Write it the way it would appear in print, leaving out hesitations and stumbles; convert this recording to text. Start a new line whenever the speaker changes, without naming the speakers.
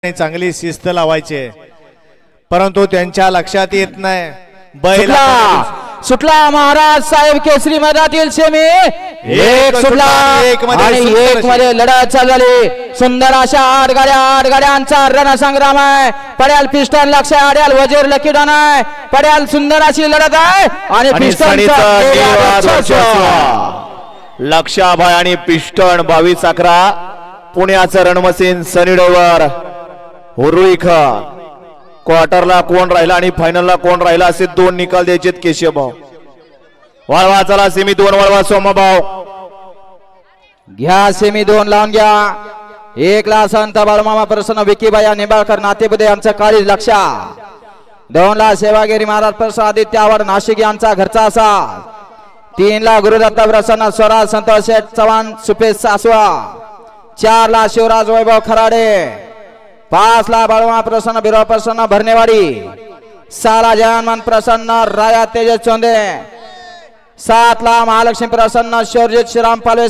चांगली शिस्त लावायची, परंतु त्यांच्या लक्षात येत नाही। बैल
सुटला महाराज साहेब केसरी मैदानातील सेमी एक सुटला एक मध्ये लढत चालू झाली। सुंदर अशा आठ गाड्यांचा रणसंग्राम आहे। पड्याल पिस्टन लक्ष आड्याल वजीर लकी डॉन आहे। पड्याल सुंदर अशी लढत आहे आणि पिस्टनचा
लक्षाभाई आणि पिस्टन 22-11 पुण्याचं रणमसीन सनी डोवर हुरुई खान। क्वार्टरला कोण राहिला आणि फायनलला कोण राहिला असे दोन निकाल द्यायचे केशव भाऊ। वळवा चला सेमी 2 वळवा सोमाभाऊ
घ्या सेमी 2 लावून घ्या। 1 ला संत बाळमामा प्रसन्न विकीबाई निंबाळकर नातेपुते यांचं काळी लक्ष। 2 ला सेवागिरी महाराज प्रसन्न आदित्य आवड नाशिक यांचा घरचा असा। 3 ला गुरुदत्त प्रसन्न स्वराज संतोष शेठ चव्हाण सुपेश सासवा। 4 ला शिवराज वैभव खराडे। 5 ला बाळमा प्रसन्न बिराव प्रसन्न भरणेवाडी। 6 ला जयमान प्रसन्न राया तेजस चोंदे। 7 ला महालक्ष्मी प्रसन्न शौर्य श्रीराम पालवे।